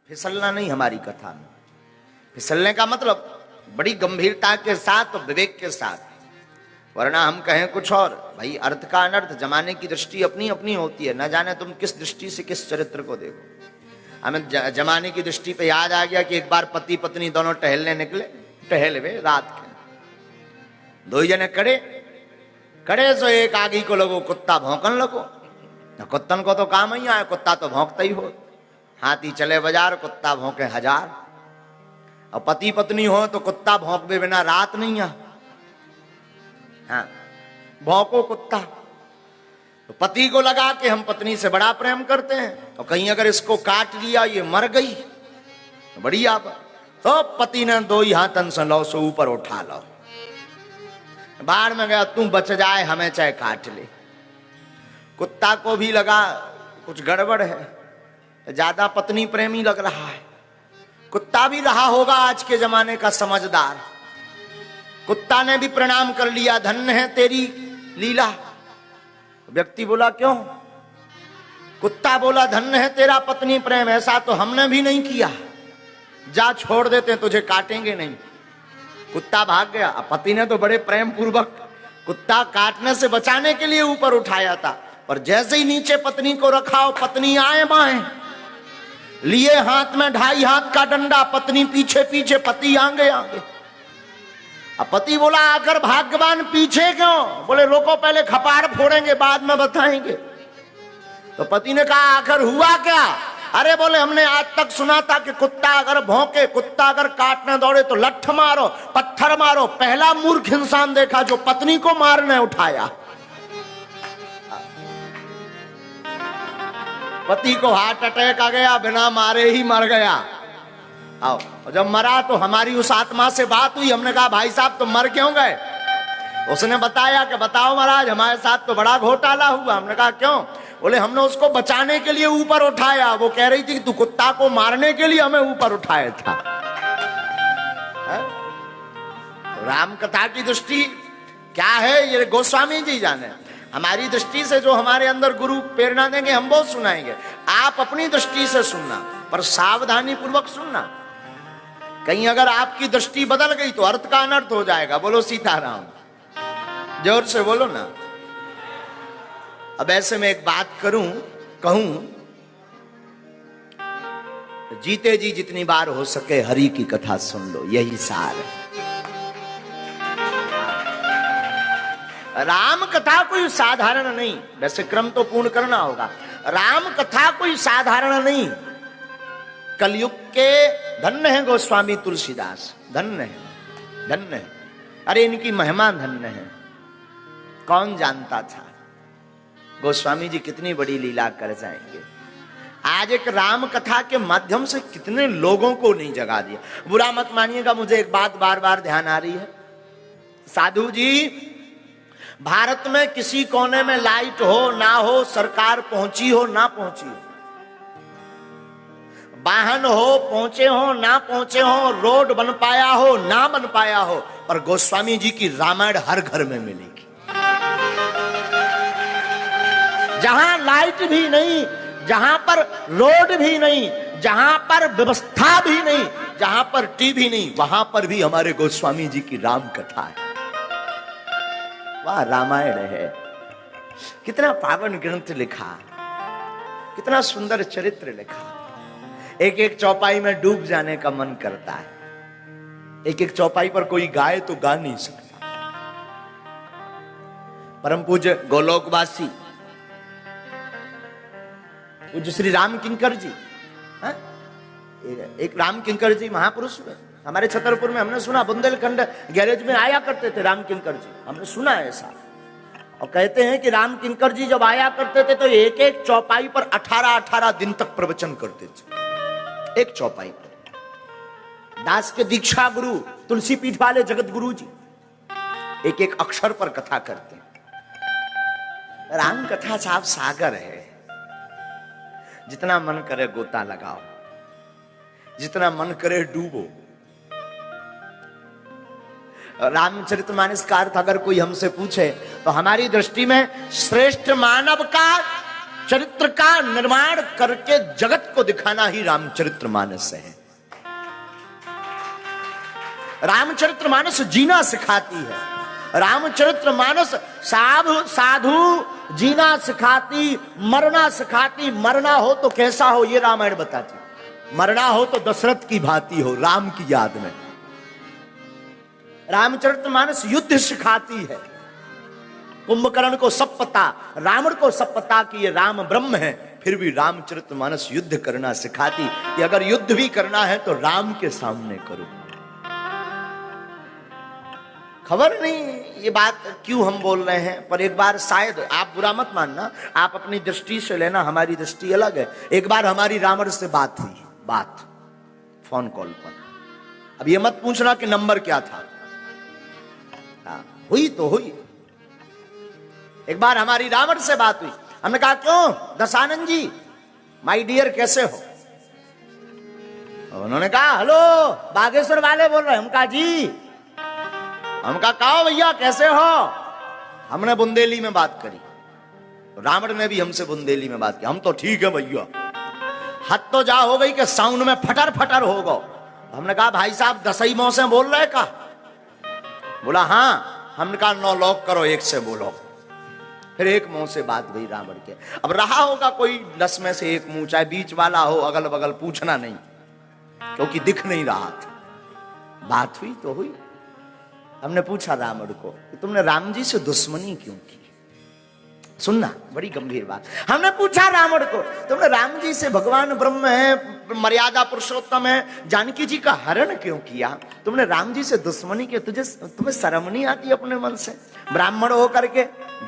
फिसलना नहीं हमारी कथा में। फिसलने का मतलब बड़ी गंभीरता के साथ और विवेक के साथ, वरना हम कहें कुछ और। भाई अर्थ का अनर्थ, जमाने की दृष्टि अपनी अपनी होती है, न जाने तुम किस दृष्टि से किस चरित्र को देखो। हमें जमाने की दृष्टि पे याद आ गया कि एक बार पति पत्नी दोनों टहलने निकले, टहलवे रात के, दो जने कड़े कड़े सो एक आगे को लगो कुत्ता भौंकन लगो। कुत्तन को तो काम ही आए, कुत्ता तो भौंकता ही हो। हाथी चले बाजार, कुत्ता भौंके हजार। और पति पत्नी हो तो कुत्ता भौंकबे बिना रात नहीं आ। हाँ, भौंको कुत्ता। तो पति को लगा कि हम पत्नी से बड़ा प्रेम करते हैं और कहीं अगर इसको काट लिया, ये मर गई तो बड़ी आप। तो पति ने दो ही हाथन से लो सो ऊपर उठा लो, बाहर में गया, तू बच जाए हमें चाहे काट ले। कुत्ता को भी लगा कुछ गड़बड़ है, ज्यादा पत्नी प्रेमी लग रहा है। कुत्ता भी रहा होगा आज के जमाने का समझदार, कुत्ता ने भी प्रणाम कर लिया, धन्य है तेरी लीला। व्यक्ति बोला क्यों? कुत्ता बोला धन्य है तेरा पत्नी प्रेम, ऐसा तो हमने भी नहीं किया, जा छोड़ देते हैं, तुझे काटेंगे नहीं। कुत्ता भाग गया। पति ने तो बड़े प्रेम पूर्वक कुत्ता काटने से बचाने के लिए ऊपर उठाया था, पर जैसे ही नीचे पत्नी को रखा, पत्नी आए बाएं, लिए हाथ में 2.5 हाथ का डंडा, पत्नी पीछे पीछे, पति आगे आगे। अब पति बोला आकर भाग्यवान पीछे क्यों? बोले रोको, पहले खपार फोड़ेंगे बाद में बताएंगे। तो पति ने कहा आखिर हुआ क्या? अरे बोले हमने आज तक सुना था कि कुत्ता अगर भौंके, कुत्ता अगर काटने दौड़े तो लठ मारो, पत्थर मारो। पहला मूर्ख इंसान देखा जो पत्नी को मारने उठाया। पति को हार्ट अटैक आ गया, बिना मारे ही मर गया। आओ, जब मरा तो हमारी उस आत्मा से बात हुई, हमने कहा भाई साहब तुम मर क्यों गए? उसने बताया कि बताओ महाराज हमारे साथ तो बड़ा घोटाला हुआ। हमने कहा क्यों? बोले हमने उसको बचाने के लिए ऊपर उठाया, वो कह रही थी कि तू कुत्ता को मारने के लिए हमें ऊपर उठाया था। राम कथा की दृष्टि क्या है ये गोस्वामी जी जाने। हमारी दृष्टि से जो हमारे अंदर गुरु प्रेरणा देंगे हम वो सुनाएंगे, आप अपनी दृष्टि से सुनना, पर सावधानी पूर्वक सुनना। कहीं अगर आपकी दृष्टि बदल गई तो अर्थ का अनर्थ हो जाएगा। बोलो सीताराम, जोर से बोलो ना। अब ऐसे में एक बात कहूं, जीते जी जितनी बार हो सके हरि की कथा सुन लो, यही सार है। राम कथा कोई साधारण नहीं, वैसे क्रम तो पूर्ण करना होगा। राम कथा कोई साधारण नहीं। कलयुग के धन्य है गोस्वामी तुलसीदास, धन्य है, धन्य है। अरे इनकी महिमा धन्य है, कौन जानता था गोस्वामी जी कितनी बड़ी लीला कर जाएंगे। आज एक राम कथा के माध्यम से कितने लोगों को नहीं जगा दिया। बुरा मत मानिएगा, मुझे एक बात बार बार ध्यान आ रही है। साधु जी, भारत में किसी कोने में लाइट हो ना हो, सरकार पहुंची हो ना पहुंची हो, वाहन हो पहुंचे हो ना पहुंचे हो, रोड बन पाया हो ना बन पाया हो, पर गोस्वामी जी की रामायण हर घर में मिलेगी। जहां लाइट भी नहीं, जहां पर रोड भी नहीं, जहां पर व्यवस्था भी नहीं, जहां पर टीवी नहीं, वहां पर भी हमारे गोस्वामी जी की राम कथा है। वाह रामायण है, कितना पावन ग्रंथ लिखा, कितना सुंदर चरित्र लिखा। एक एक चौपाई में डूब जाने का मन करता है। एक एक चौपाई पर कोई गाए तो गा नहीं सकता। परम पूज्य गोलोकवासी पूज्य श्री राम किंकर जी, एक राम किंकर जी महापुरुष हुए हमारे छतरपुर में। हमने सुना बुंदेलखंड गैरेज में आया करते थे राम किंकर जी, हमने सुना है ऐसा। और कहते हैं कि राम किंकर जी जब आया करते थे तो एक एक चौपाई पर 18-18 दिन तक प्रवचन करते थे, एक चौपाई पर। दास के दीक्षा गुरु तुलसी पीठ वाले जगत गुरु जी एक एक अक्षर पर कथा करते हैं। राम कथा साहब सागर है, जितना मन करे गोता लगाओ, जितना मन करे डूबो। रामचरितमानस का अर्थ अगर कोई हमसे पूछे तो हमारी दृष्टि में श्रेष्ठ मानव का चरित्र का निर्माण करके जगत को दिखाना ही रामचरितमानस है। रामचरितमानस जीना सिखाती है। रामचरितमानस साधु जीना सिखाती, मरना सिखाती। मरना हो तो कैसा हो ये रामायण बताती। मरना हो तो दशरथ की भांति हो, राम की याद में। रामचरितमानस युद्ध सिखाती है। कुंभकर्ण को सब पता, रावण को सब पता कि ये राम ब्रह्म है, फिर भी रामचरितमानस युद्ध करना सिखाती कि अगर युद्ध भी करना है तो राम के सामने करो। खबर नहीं ये बात क्यों हम बोल रहे हैं, पर एक बार शायद आप बुरा मत मानना, आप अपनी दृष्टि से लेना, हमारी दृष्टि अलग है। एक बार हमारी रावण से बात हुई, बात फोन कॉल पर। अब ये मत पूछना कि नंबर क्या था, हुई तो हुई। एक बार हमारी रावण से बात हुई, हमने कहा क्यों दशानंद जी माय डियर कैसे हो। उन्होंने कहा हेलो बागेश्वर वाले बोल रहे हैं। हम कहा जी। हम कहा भैया कैसे हो। हमने बुंदेली में बात करी, रावण ने भी हमसे बुंदेली में बात की। हम तो ठीक है भैया। हद तो जा हो गई कि साउंड में फटर फटर हो गो। हमने कहा भाई साहब दसई मौ से बोल रहे का। बोला हाँ। हमने कहा 9 लॉक करो, 1 से बोलो। फिर 1 मुंह से बात हुई रावण के। अब रहा होगा कोई 10 में से 1 मुंह, चाहे बीच वाला हो, अगल बगल पूछना नहीं, क्योंकि दिख नहीं रहा था। बात हुई तो हुई। हमने पूछा रावण को कि तुमने राम जी से दुश्मनी क्यों की। सुनना बड़ी गंभीर बात। हमने पूछा रावण को तुमने राम जी से, भगवान ब्रह्म है, मर्यादा पुरुषोत्तम है, जानकी जी का हरण क्यों किया। तुमने राम जी से दुश्मनी की, तुम्हें शर्म नहीं आती अपने मन से। ब्राह्मण हो करके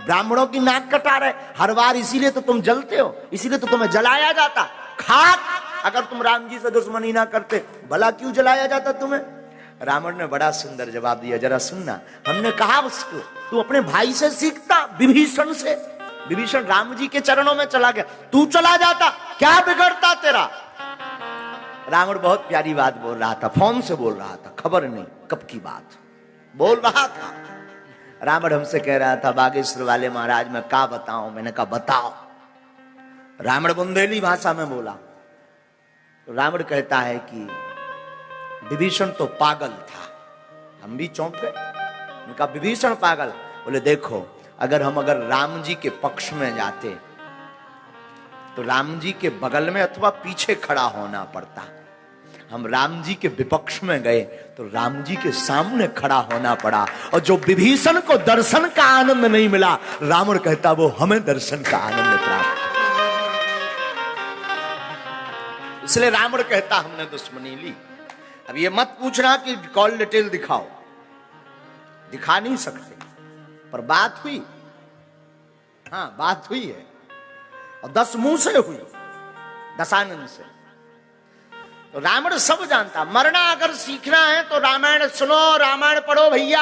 ब्राह्मणों की नाक कटा रहे हर बार, इसीलिए तो तुम जलते हो, इसीलिए तो तुम्हें जलाया जाता। खाक अगर तुम राम जी से दुश्मनी ना करते भला क्यों जलाया जाता तुम्हें। रावण ने बड़ा सुंदर जवाब दिया, जरा सुनना। हमने कहा उसको तू अपने भाई से सीखता, विभीषण से। विभीषण राम जी के चरणों में चला गया, तू चला जाता क्या बिगड़ता तेरा। रावण बहुत प्यारी बात बोल रहा था, फोन से बोल रहा था, खबर नहीं कब की बात बोल रहा था। रावण हमसे कह रहा था बागेश्वर वाले महाराज मैं क्या बताऊं। मैंने कहा बताओ। रावण बुंदेली भाषा में बोला। तो रावण कहता है कि विभीषण तो पागल था। हम भी चौंक गए। उनका विभीषण पागल। बोले देखो अगर राम जी के पक्ष में जाते तो राम जी के बगल में अथवा पीछे खड़ा होना पड़ता। हम राम जी के विपक्ष में गए तो राम जी के सामने खड़ा होना पड़ा। और जो विभीषण को दर्शन का आनंद नहीं मिला, रावण कहता वो हमें दर्शन का आनंद प्राप्त। इसलिए रावण कहता हमने दुश्मनी ली। अब ये मत पूछना कि कॉल डिटेल दिखाओ, दिखा नहीं सकते, पर बात हुई। हाँ बात हुई है, और 10 मुंह से हुई, दशानंद से। तो रावण सब जानता। मरना अगर सीखना है तो रामायण सुनो, रामायण पढ़ो भैया।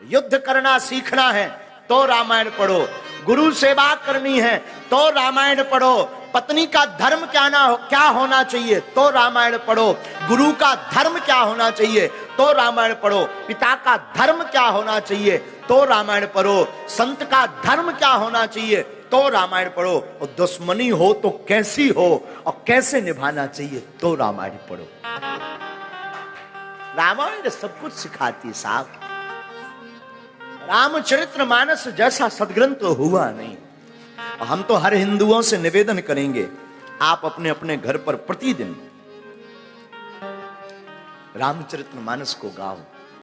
युद्ध करना सीखना है तो रामायण पढ़ो। गुरु सेवा करनी है तो रामायण पढ़ो। पत्नी का धर्म क्या होना चाहिए तो रामायण पढ़ो। गुरु का धर्म क्या होना चाहिए तो रामायण पढ़ो। पिता का धर्म क्या होना चाहिए तो रामायण पढ़ो। संत का धर्म क्या होना चाहिए तो रामायण पढ़ो। और दुश्मनी हो तो कैसी हो और कैसे निभाना चाहिए तो रामायण पढ़ो। रामायण सब कुछ सिखाती साहब। रामचरितमानस जैसा सदग्रंथ हुआ नहीं। और हम तो हर हिंदुओं से निवेदन करेंगे आप अपने अपने घर पर प्रतिदिन रामचरितमानस को गाओ।